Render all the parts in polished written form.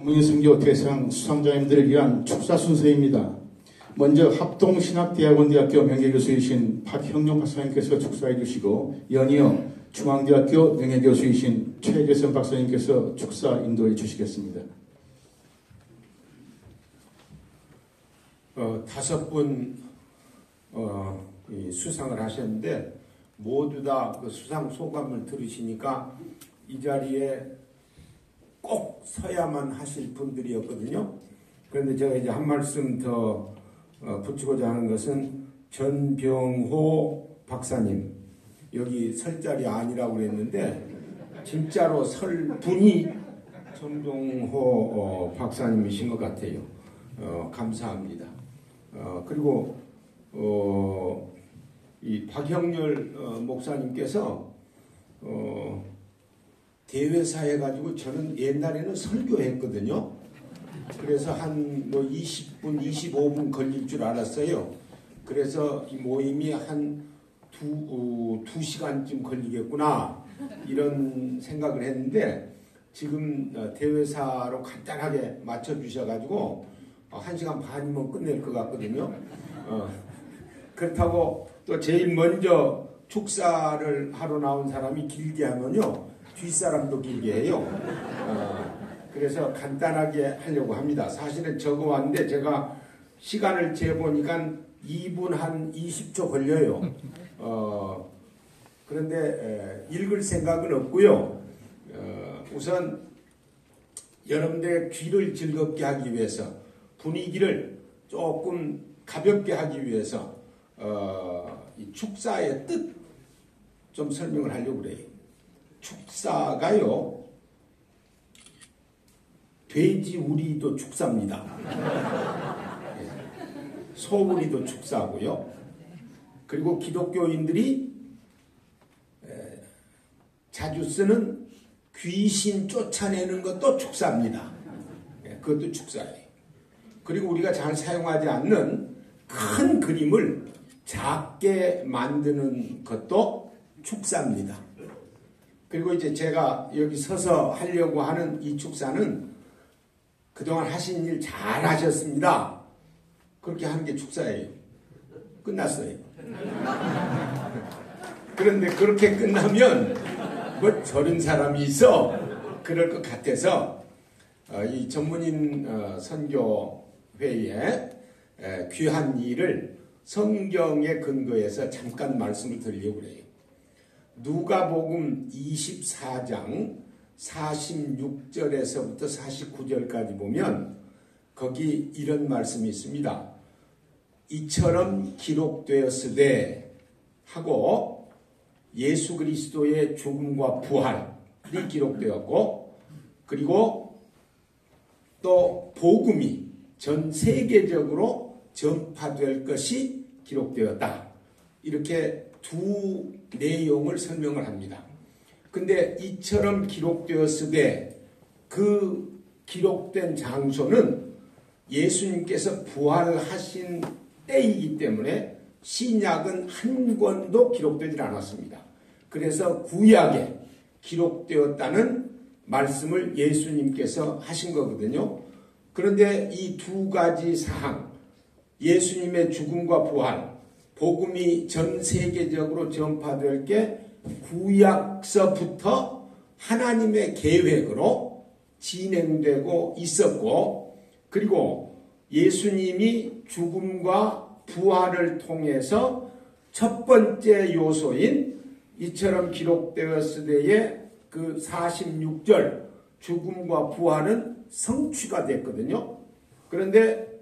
문희선교 대상 수상자님들을 위한 축사 순서입니다. 먼저 합동신학대학원대학교 명예교수이신 박형룡 박사님께서 축사해 주시고, 연이어 중앙대학교 명예교수이신 최재선 박사님께서 축사 인도해 주시겠습니다. 5분 수상을 하셨는데 모두 다 그 수상 소감을 들으시니까 이 자리에 꼭 서야만 하실 분들이었거든요. 그런데 제가 이제 한 말씀 더 붙이고자 하는 것은 전병호 박사님, 여기 설 자리 아니라고 그랬는데 진짜로 설 분이 전병호 박사님이신 것 같아요. 감사합니다. 그리고 이 박형렬 목사님께서 대회사 해가지고 저는 옛날에는 설교했거든요. 그래서 한 20분, 25분 걸릴 줄 알았어요. 그래서 이 모임이 한 2시간쯤 걸리겠구나 이런 생각을 했는데 지금 대회사로 간단하게 맞춰주셔가지고 1시간 반이면 끝낼 것 같거든요. 그렇다고 또 제일 먼저 축사를 하러 나온 사람이 길게 하면요 뒷사람도 길게 해요. 그래서 간단하게 하려고 합니다. 사실은 적어왔는데 제가 시간을 재보니까 2분 한 20초 걸려요. 그런데 읽을 생각은 없고요. 우선 여러분들의 귀를 즐겁게 하기 위해서, 분위기를 조금 가볍게 하기 위해서 이 축사의 뜻 좀 설명을 하려고 그래요. 축사가요, 돼지 우리도 축사입니다. 소우리도 축사고요. 그리고 기독교인들이 자주 쓰는 귀신 쫓아내는 것도 축사입니다. 그것도 축사예요. 그리고 우리가 잘 사용하지 않는 큰 그림을 작게 만드는 것도 축사입니다. 그리고 이제 제가 여기 서서 하려고 하는 이 축사는 그동안 하신 일 잘 하셨습니다. 그렇게 하는 게 축사예요. 끝났어요. 그런데 그렇게 끝나면 뭐 저런 사람이 있어 그럴 것 같아서 이 전문인 선교회에 귀한 일을 성경에 근거해서 잠깐 말씀을 드리려고 해요. 누가복음 24장 46절에서부터 49절까지 보면 거기 이런 말씀이 있습니다. 이처럼 기록되었으되 하고 예수 그리스도의 죽음과 부활이 기록되었고, 그리고 또 복음이 전 세계적으로 전파될 것이 기록되었다. 이렇게 두 내용을 설명을 합니다. 근데 이처럼 기록되었으되 그 기록된 장소는 예수님께서 부활하신 때이기 때문에 신약은 한 권도 기록되지 않았습니다. 그래서 구약에 기록되었다는 말씀을 예수님께서 하신 거거든요. 그런데 이 두 가지 사항, 예수님의 죽음과 부활, 복음이 전 세계적으로 전파될 게 구약서부터 하나님의 계획으로 진행되고 있었고, 그리고 예수님이 죽음과 부활을 통해서 첫 번째 요소인 이처럼 기록되었으되의 그 46절 죽음과 부활은 성취가 됐거든요. 그런데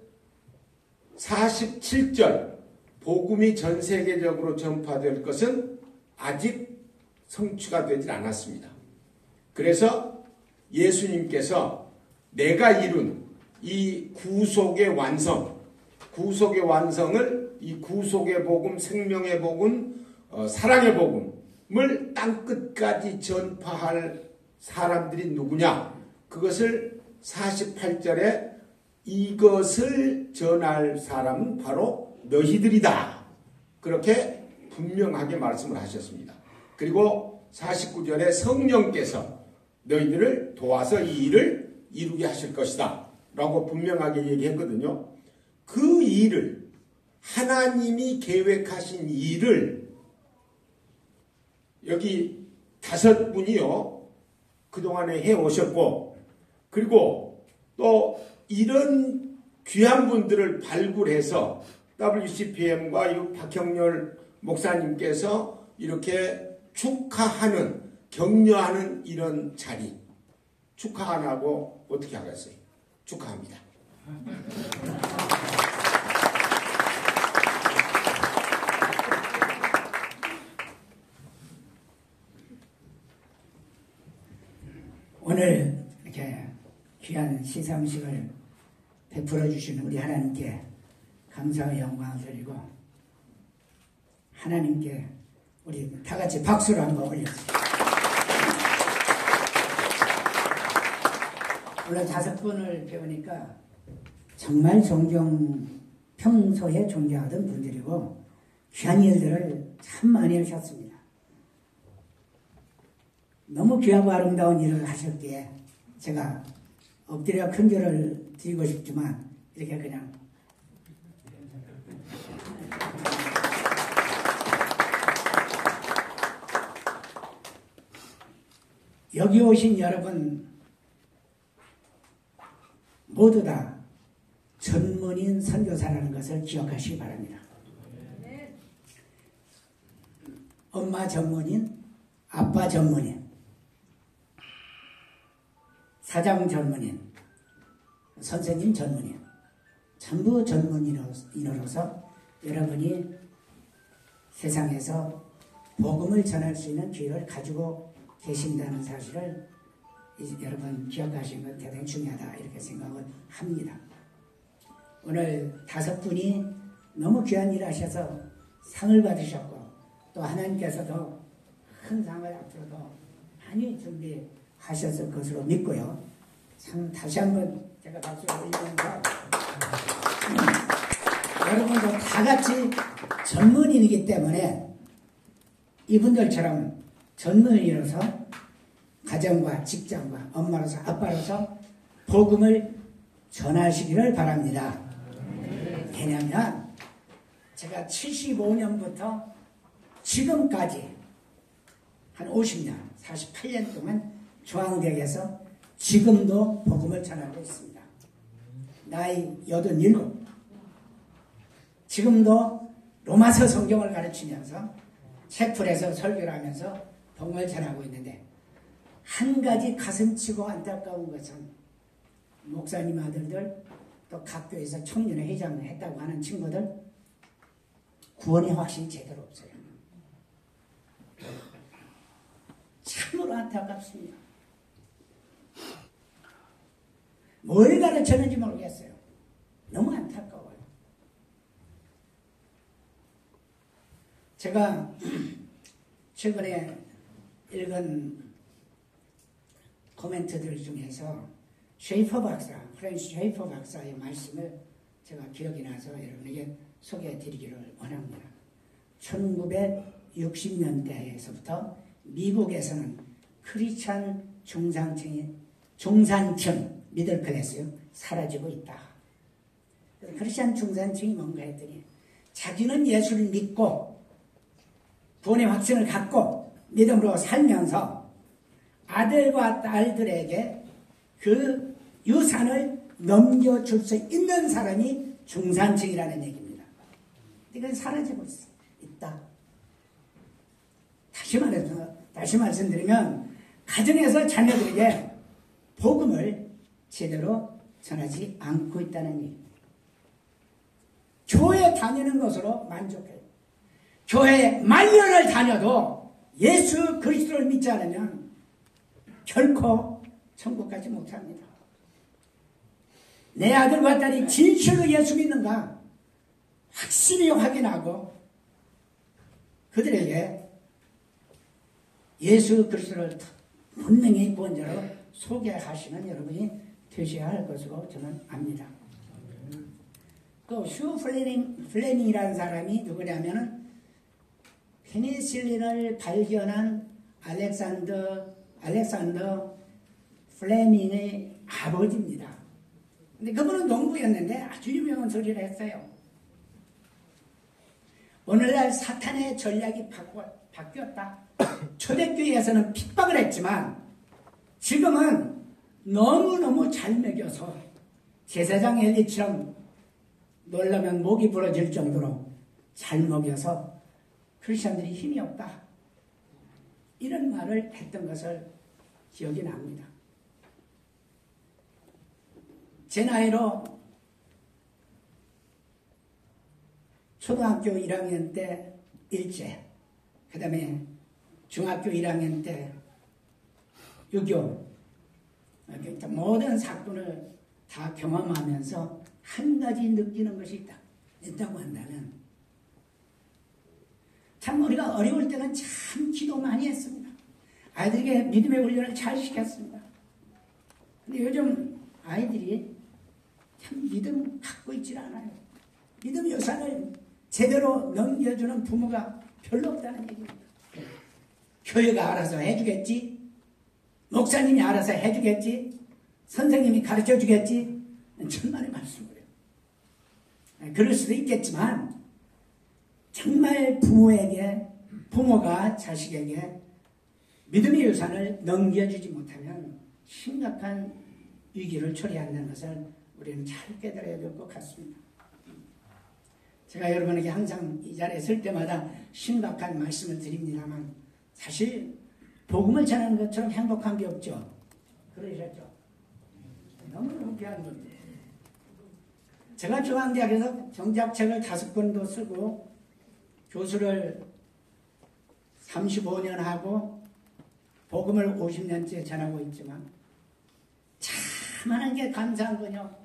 47절 복음이 전 세계적으로 전파될 것은 아직 성취가 되질 않았습니다. 그래서 예수님께서 내가 이룬 이 구속의 완성을, 이 구속의 복음, 생명의 복음, 사랑의 복음을 땅끝까지 전파할 사람들이 누구냐? 그것을 48절에 이것을 전할 사람은 바로 너희들이다. 그렇게 분명하게 말씀을 하셨습니다. 그리고 49절에 성령께서 너희들을 도와서 이 일을 이루게 하실 것이다 라고 분명하게 얘기했거든요. 그 일을, 하나님이 계획하신 일을 여기 5분이요 그동안에 해오셨고, 그리고 또 이런 귀한 분들을 발굴해서 WCPM과 박형렬 목사님께서 이렇게 축하하는, 격려하는 이런 자리, 축하 안 하고 어떻게 하겠어요? 축하합니다. 오늘 이렇게 귀한 시상식을 베풀어 주시는 우리 하나님께 감사와 영광을 드리고, 하나님께 우리 다 같이 박수를 한번 올려주세요. 오늘 5분을 배우니까 정말 평소에 존경하던 분들이고 귀한 일들을 참 많이 하셨습니다. 너무 귀하고 아름다운 일을 하셨기에 제가 엎드려 큰절을 드리고 싶지만 이렇게 그냥 여기 오신 여러분 모두 다 전문인 선교사라는 것을 기억하시기 바랍니다. 엄마 전문인, 아빠 전문인, 사장 전문인, 선생님 전문인, 전부 전문인으로서 여러분이 세상에서 복음을 전할 수 있는 기회를 가지고 계신다는 사실을 여러분 기억하시는 건 대단히 중요하다 이렇게 생각을 합니다. 오늘 5분이 너무 귀한 일을 하셔서 상을 받으셨고, 또 하나님께서도 큰 상을 앞으로도 많이 준비하셨을 것으로 믿고요. 참 다시 한번 제가 박수를 올리면서 여러분도 다 같이 전문인이기 때문에 이분들처럼 전문인으로서 가정과 직장과 엄마로서 아빠로서 복음을 전하시기를 바랍니다. 왜냐하면 제가 75년부터 지금까지 한 50년, 48년 동안 중앙대학에서 지금도 복음을 전하고 있습니다. 나이 87. 지금도 로마서 성경을 가르치면서 채플에서 설교를 하면서 복음을 전하고 있는데, 한 가지 가슴치고 안타까운 것은 목사님 아들들, 또 각 교회에서 청년회 회장을 했다고 하는 친구들 구원의 확신이 제대로 없어요. 참으로 안타깝습니다. 뭘 가르쳤는지 모르겠어요. 너무 안타까워요. 제가 최근에 읽은 코멘트들 중에서 쉐이퍼 박사, 프랜시스 쉐이퍼 박사의 말씀을 제가 기억이 나서 여러분에게 소개해 드리기를 원합니다. 1960년대에서부터 미국에서는 크리스찬 중산층 미들 클래스요 사라지고 있다. 크리스찬 중산층이 뭔가 했더니 자기는 예수를 믿고 구원의 확신을 갖고 믿음으로 살면서 아들과 딸들에게 그 유산을 넘겨줄 수 있는 사람이 중산층이라는 얘기입니다. 이건 사라지고 있다. 다시 말씀드리면 가정에서 자녀들에게 복음을 제대로 전하지 않고 있다는 얘기입니다. 교회 다니는 것으로 만족해요. 교회 말년을 다녀도 예수 그리스도를 믿지 않으면 결코 천국 가지 못합니다. 내 아들과 딸이 진실로 예수 믿는가 확실히 확인하고 그들에게 예수 그리스도를 분명히 구원자로 소개하시는 여러분이 되셔야 할 것으로 저는 압니다. 그 휴 플레닝이라는 사람이 누구냐면은 페니실린을 발견한 알렉산더 플레밍의 아버지입니다. 근데 그분은 농부였는데 아주 유명한 소리를 했어요. 오늘날 사탄의 전략이 바뀌었다. 초대교회에서는 핍박을 했지만 지금은 너무너무 잘 먹여서 제사장 엘리처럼 놀라면 목이 부러질 정도로 잘 먹여서 크리스천들이 힘이 없다. 이런 말을 했던 것을 기억이 납니다. 제 나이로 초등학교 1학년 때 일제, 그 다음에 중학교 1학년 때 6.25 모든 사건을 다 경험하면서 한 가지 느끼는 것이 있다고 한다면 참 우리가 어려울 때는 참 기도 많이 했습니다. 아이들에게 믿음의 훈련을 잘 시켰습니다. 근데 요즘 아이들이 참 믿음 갖고 있질 않아요. 믿음 유산을 제대로 넘겨주는 부모가 별로 없다는 얘기입니다. 교회가 알아서 해주겠지, 목사님이 알아서 해주겠지, 선생님이 가르쳐주겠지, 천만의 말씀이에요. 그럴 수도 있겠지만 정말 부모가 자식에게 믿음의 유산을 넘겨주지 못하면 심각한 위기를 초래한다는 것을 우리는 잘 깨달아야 될 것 같습니다. 제가 여러분에게 항상 이 자리에 설 때마다 심각한 말씀을 드립니다만 사실 복음을 전하는 것처럼 행복한 게 없죠. 그러셨죠? 너무너무 귀한 겁니다. 제가 중앙대학에서 정작책을 5권도 쓰고 교수를 35년 하고 복음을 50년째 전하고 있지만 참 하나님께 감사한 건요.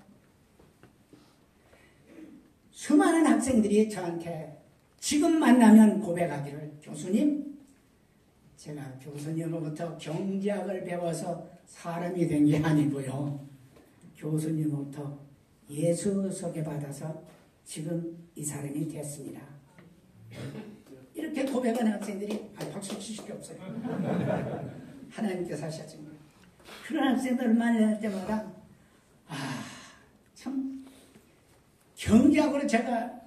수많은 학생들이 저한테 지금 만나면 고백하기를 교수님, 제가 교수님으로부터 경제학을 배워서 사람이 된 게 아니고요. 교수님으로부터 예수 소개받아서 지금 이 사람이 됐습니다. 이렇게 고백하는 학생들이 박수 치실 게 없어요. 하나님께서 하셨습니다. 그런 학생들을 만날 때마다 참 경제학으로 제가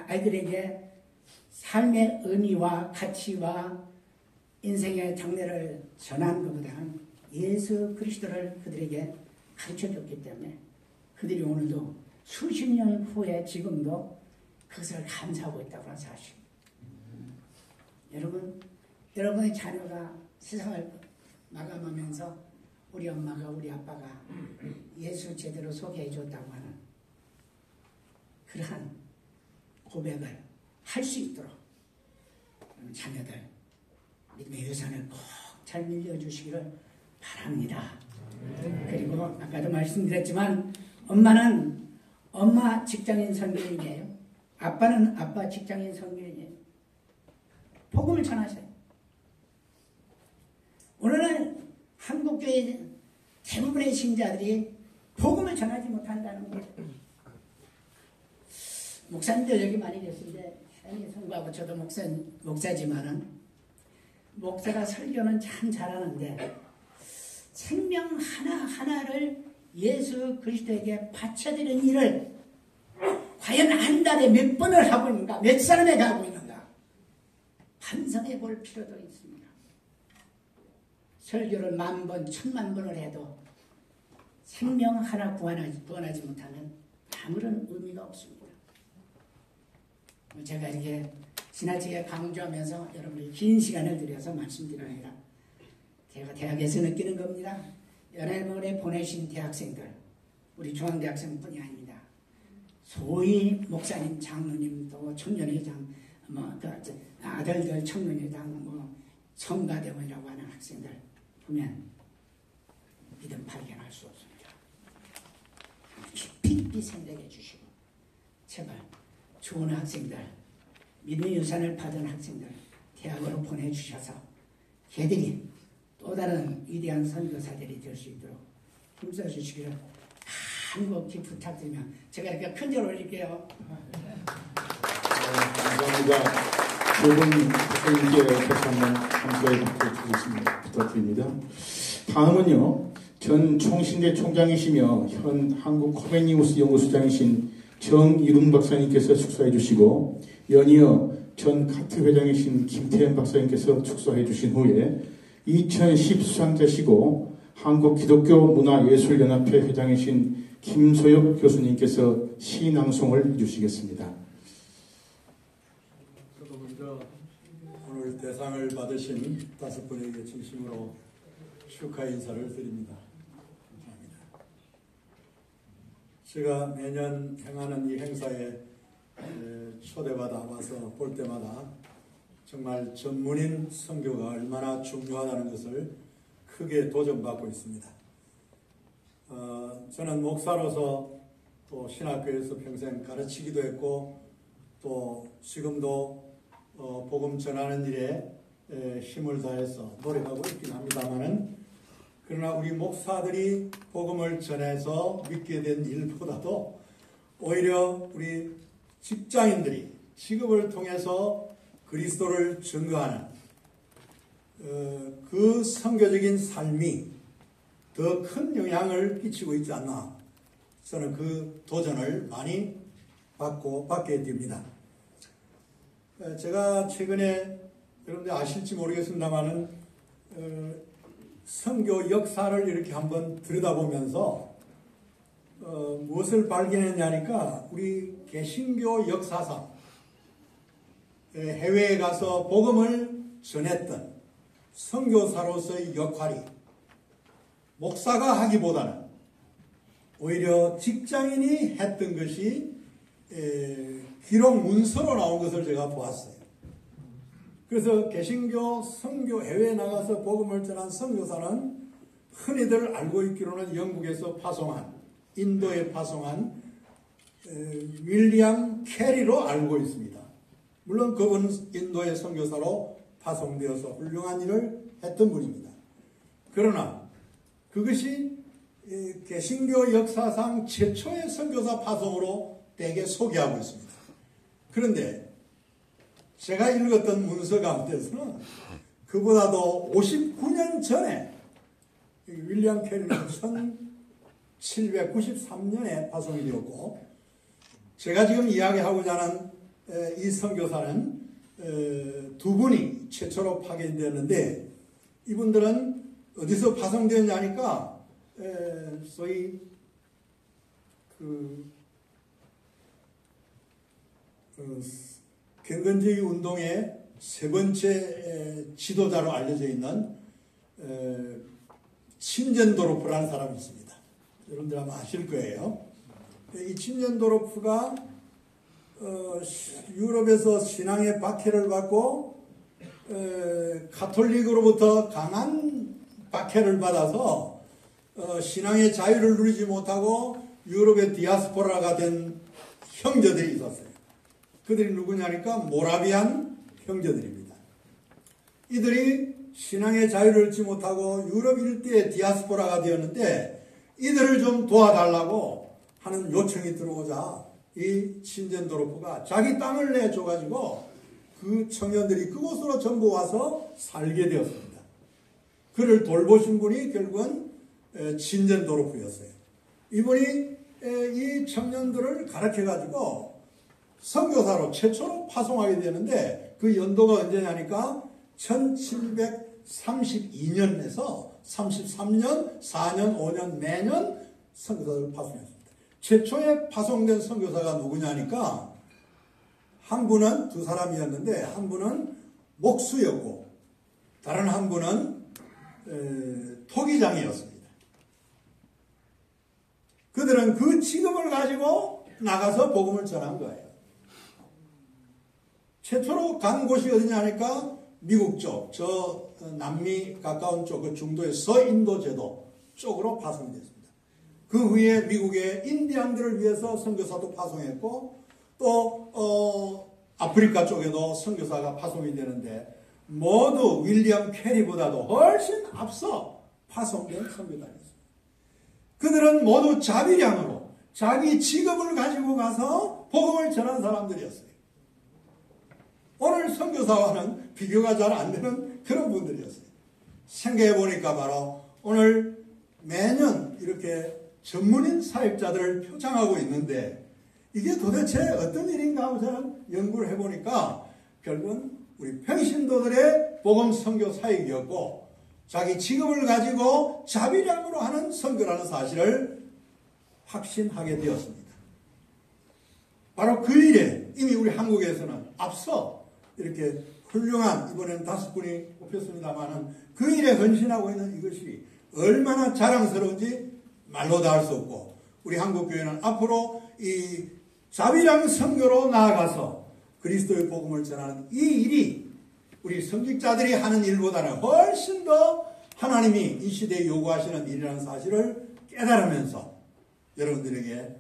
아이들에게 삶의 의미와 가치와 인생의 장래를 전하는 것보다는 예수 그리스도를 그들에게 가르쳐줬기 때문에 그들이 오늘도 수십 년 후에 지금도 그것을 감사하고 있다고 하는 사실. 여러분의 자녀가 세상을 마감하면서 우리 엄마가 우리 아빠가 예수 제대로 소개해 줬다고 하는 그러한 고백을 할 수 있도록 자녀들 믿음의 유산을 꼭 잘 밀려주시기를 바랍니다. 그리고 아까도 말씀드렸지만 엄마는 엄마 직장인 선교인이에요. 아빠는 아빠 직장인 선교인이에요. 복음을 전하세요. 오늘날 한국교회 대부분의 신자들이 복음을 전하지 못한다는 거예요. 목사님들 여기 많이 계신데 성부하고 저도 목사지만은 목사가 설교는 참 잘하는데 생명 하나하나를 예수 그리스도에게 바쳐드리는 일을 과연 한 달에 몇 번을 하고 있는가, 몇 사람에게 하고 있는가 반성해 볼 필요도 있습니다. 설교를 10,000번, 10,000,000번을 해도 생명 하나 구원하지 못하면 아무런 의미가 없습니다. 제가 이렇게 지나치게 강조하면서 여러분들 긴 시간을 들여서 말씀드립니다. 제가 대학에서 느끼는 겁니다. 연합원에 보내신 대학생들, 우리 중앙대학생뿐이 아닙니다. 소위 목사님, 장로님, 또 청년회장, 아들들 청년회장, 성가대원이라고 하는 학생들 보면 믿음 발견할 수 없습니다. 깊이 생각해 주시고 제발 좋은 학생들, 믿음의 유산을 받은 학생들 대학으로 보내주셔서 걔들이 또 다른 위대한 선교사들이 될 수 있도록 힘써 주시기를 간곡히 부탁드리며 제가 이렇게 큰절 올릴게요. 감사합니다. 두 분 대표님께 다시 한번 감사의 박수 부탁드립니다. 다음은요, 전 총신대 총장이시며 현 한국 코멘니우스 연구소장이신 정일웅 박사님께서 축사해 주시고, 연이어 전 카트 회장이신 김태현 박사님께서 축사해 주신 후에 2010 수상자시고 한국기독교문화예술연합회 회장이신 김소엽 교수님께서 시낭송을 해주시겠습니다. 저도 먼저 오늘 대상을 받으신 5분에게 진심으로 축하 인사를 드립니다. 감사합니다. 제가 매년 행하는 이 행사에 초대받아 와서 볼 때마다 정말 전문인 선교가 얼마나 중요하다는 것을 크게 도전받고 있습니다. 저는 목사로서 또 신학교에서 평생 가르치기도 했고 또 지금도 복음 전하는 일에 힘을 다해서 노력하고 있긴 합니다만은, 그러나 우리 목사들이 복음을 전해서 믿게 된 일보다도 오히려 우리 직장인들이 직업을 통해서 그리스도를 증거하는 그 선교적인 삶이 더 큰 영향을 끼치고 있지 않나, 저는 그 도전을 많이 받게 됩니다. 제가 최근에 여러분들 아실지 모르겠습니다만은 선교 역사를 이렇게 한번 들여다보면서 무엇을 발견했냐니까, 우리 개신교 역사상 해외에 가서 복음을 전했던 선교사로서의 역할이 목사가 하기보다는 오히려 직장인이 했던 것이 기록 문서로 나온 것을 제가 보았어요. 그래서 개신교 선교 해외에 나가서 복음을 전한 선교사는 흔히들 알고 있기로는 영국에서 파송한, 인도에 파송한 윌리엄 캐리로 알고 있습니다. 물론 그분은 인도의 선교사로 파송되어서 훌륭한 일을 했던 분입니다. 그러나 그것이 개신교 역사상 최초의 선교사 파송으로 대개 소개하고 있습니다. 그런데 제가 읽었던 문서 가운데서는 그보다도 59년 전에 윌리엄 캐리는 1793년에 파송이 되었고, 제가 지금 이야기하고자 하는 이 선교사는 두 분이 최초로 파견되었는데, 이분들은 어디서 파송되었냐니까 소위 경건주의 운동의 세 번째 지도자로 알려져 있는 친전도로프라는 사람이 있습니다. 여러분들 아마 아실 거예요. 이 친전도로프가 유럽에서 신앙의 박해를 받고 가톨릭으로부터 강한 박해를 받아서 신앙의 자유를 누리지 못하고 유럽의 디아스포라가 된 형제들이 있었어요. 그들이 누구냐니까 모라비안 형제들입니다. 이들이 신앙의 자유를 얻지 못하고 유럽 일대의 디아스포라가 되었는데, 이들을 좀 도와달라고 하는 요청이 들어오자 이 친전도로프가 자기 땅을 내줘가지고 그 청년들이 그곳으로 전부 와서 살게 되었습니다. 그를 돌보신 분이 결국은 친전도로프였어요. 이분이 이 청년들을 가르쳐가지고 선교사로 최초로 파송하게 되는데, 그 연도가 언제냐니까 1732년에서 33년, 4년, 5년 매년 선교사를 파송했습니다. 최초에 파송된 선교사가 누구냐니까, 한 분은 두 사람이었는데, 한 분은 목수였고 다른 한 분은 토기장이었습니다. 그들은 그 직업을 가지고 나가서 복음을 전한 거예요. 최초로 간 곳이 어디냐니까 미국 쪽, 저 남미 가까운 쪽, 그 중도의 서인도 제도 쪽으로 파송됐습니다. 그 후에 미국의 인디안들을 위해서 선교사도 파송했고, 또 아프리카 쪽에도 선교사가 파송이 되는데, 모두 윌리엄 캐리보다도 훨씬 앞서 파송된 선교사였습니다. 그들은 모두 자비량으로 자기 직업을 가지고 가서 복음을 전한 사람들이었어요. 오늘 선교사와는 비교가 잘 안 되는 그런 분들이었어요. 생각해 보니까 바로 오늘 매년 이렇게 전문인 사역자들을 표창하고 있는데 이게 도대체 어떤 일인가 하고 저는 연구를 해보니까 결국은 우리 평신도들의 복음 선교 사역이었고 자기 직업을 가지고 자비량으로 하는 선교라는 사실을 확신하게 되었습니다. 바로 그 일에 이미 우리 한국에서는 앞서 이렇게 훌륭한 이번에는 5분이 뽑혔습니다만은 그 일에 헌신하고 있는 이것이 얼마나 자랑스러운지 말로 다 할 수 없고 우리 한국교회는 앞으로 이 자비량 선교로 나아가서 그리스도의 복음을 전하는 이 일이 우리 성직자들이 하는 일보다는 훨씬 더 하나님이 이 시대에 요구하시는 일이라는 사실을 깨달으면서 여러분들에게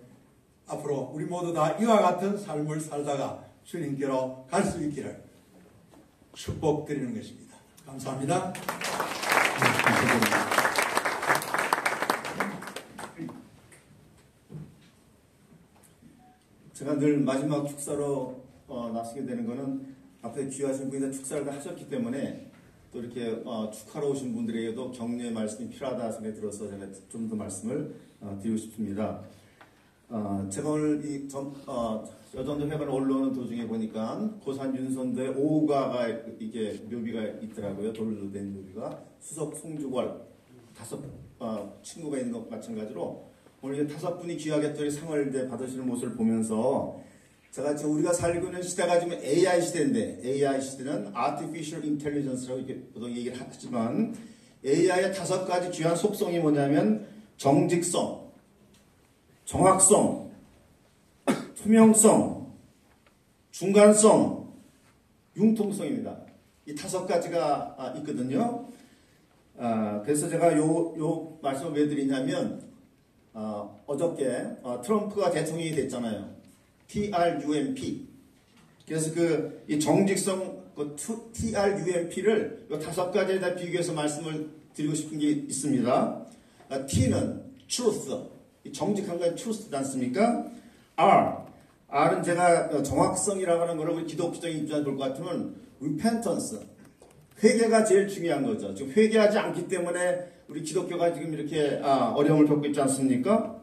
앞으로 우리 모두 다 이와 같은 삶을 살다가 주님께로 갈 수 있기를 축복드리는 것입니다. 감사합니다. 제가 늘 마지막 축사로 나서게 되는 것은 앞에 귀하신 분이 다 축사를 다 하셨기 때문에 또 이렇게 축하러 오신 분들에게도 격려의 말씀이 필요하다 생각이 들어서 제가 좀 더 말씀을 드리고 싶습니다. 제가 오늘 이 여전도 회관 올라오는 도중에 보니까 고산 윤선도의 오가가 이게 묘비가 있더라고요. 돌로 된 묘비가 수석 송주월 5 친구가 있는 것 마찬가지로 오늘 이제 5분이 귀하게 또 상을 받으시는 모습을 보면서 제가 지금 우리가 살고 있는 시대가 지금 AI 시대인데 AI 시대는 Artificial Intelligence라고 이렇게 보통 얘기를 하지만 AI의 5가지 귀한 속성이 뭐냐면 정직성, 정확성, 투명성, 중간성, 융통성입니다. 이 5가지가 있거든요. 그래서 제가 요 말씀을 왜 드리냐면 어저께 트럼프가 대통령이 됐잖아요. TRUMP. 그래서 이 정직성 TRUMP를 이 5가지에다 비교해서 말씀을 드리고 싶은 게 있습니다. T는 truth. 정직한 건 truth지 않습니까? R은 제가 정확성이라고 하는 거를 우리 기독교적인 입장에서 볼 것 같으면 repentance. 회개가 제일 중요한 거죠. 지금 회개하지 않기 때문에 우리 기독교가 지금 이렇게 어려움을 겪고 있지 않습니까?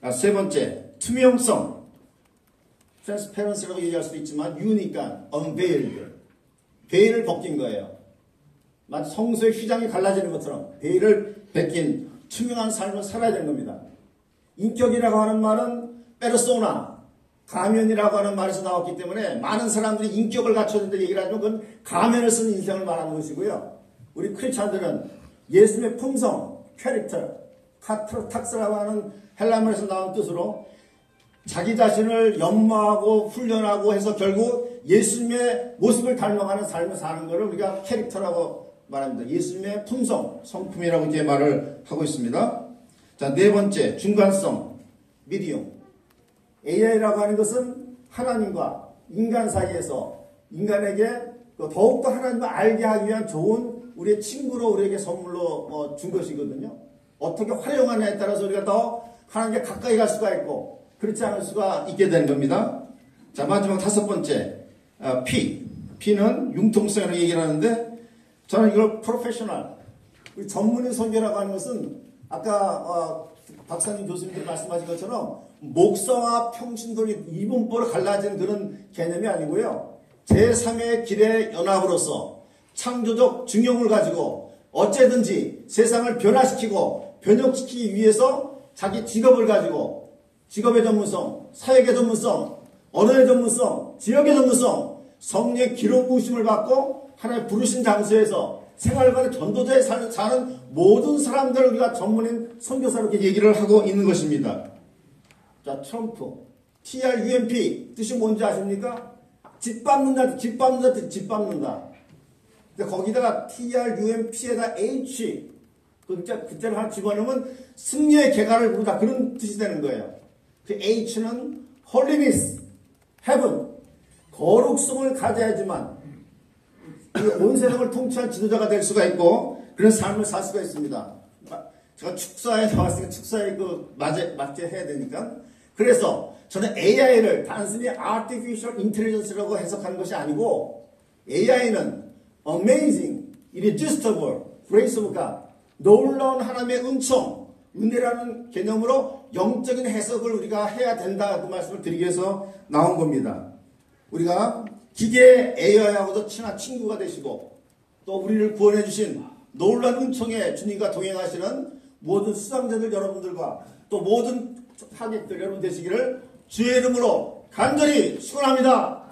3번째, 투명성. transparency라고 얘기할 수도 있지만 유니까 unveiled. 베일을 벗긴 거예요. 마치 성소의 휘장이 갈라지는 것처럼 베일을 벗긴 투명한 삶을 살아야 되는 겁니다. 인격이라고 하는 말은 페르소나, 가면이라고 하는 말에서 나왔기 때문에 많은 사람들이 인격을 갖춰야 된다 얘기를 하지만 그건 가면을 쓴 인생을 말하는 것이고요. 우리 크리스찬들은 예수님의 품성, 캐릭터, 카트로탁스라고 하는 헬라말에서 나온 뜻으로 자기 자신을 연마하고 훈련하고 해서 결국 예수님의 모습을 닮아가는 삶을 사는 것을 우리가 캐릭터라고 말합니다. 예수님의 품성, 성품이라고 이렇게 말을 하고 있습니다. 자, 4번째, 중간성, 미디움. AI라고 하는 것은 하나님과 인간 사이에서 인간에게 더욱더 하나님을 알게 하기 위한 좋은 우리의 친구로 우리에게 선물로 준 것이거든요. 어떻게 활용하느냐에 따라서 우리가 더 하나님께 가까이 갈 수가 있고 그렇지 않을 수가 있게 되는 겁니다. 자, 마지막 5번째, P는 융통성이라고 얘기를 하는데 저는 이걸 프로페셔널, 우리 전문의 선교라고 하는 것은 아까 박사님 교수님들이 말씀하신 것처럼 목사와 평신도의 이분법으로 갈라진 그런 개념이 아니고요. 제3의 길의 연합으로서 창조적 중용을 가지고 어째든지 세상을 변화시키고 변혁시키기 위해서 자기 직업을 가지고 직업의 전문성, 사역의 전문성, 언어의 전문성, 지역의 전문성, 성령의 기름 부으심을 받고 하나님 부르신 장소에서 생활관의 전도자에 사는 모든 사람들을 우리가 전문인 선교사로 이렇게 얘기를 하고 있는 것입니다. 자, 트럼프, TRUMP 뜻이 뭔지 아십니까? 짓밟는다. 근데 거기다가 TRUMP에다 H 그자를 하나 집어넣으면 승리의 계가를 부르다 그런 뜻이 되는 거예요. 그 H는 holiness, heaven, 거룩성을 가져야지만 온 세상을 통치한 지도자가 될 수가 있고 그런 삶을 살 수가 있습니다. 제가 축사에 나왔으니까 축사에 맞게해야 되니까. 그래서 저는 AI를 단순히 Artificial Intelligence라고 해석하는 것이 아니고 AI는 Amazing, Irresistible, Grace of God, 놀라운 하나님의 은총, 은혜라는 개념으로 영적인 해석을 우리가 해야 된다, 그 말씀을 드리기 위해서 나온 겁니다. 우리가 기계의 AI하고도 친한 친구가 되시고 또 우리를 구원해 주신 놀라운 은총의 주님과 동행하시는 모든 수상자들 여러분들과 또 모든 하객들 여러분 되시기를 주의 이름으로 간절히 축원합니다.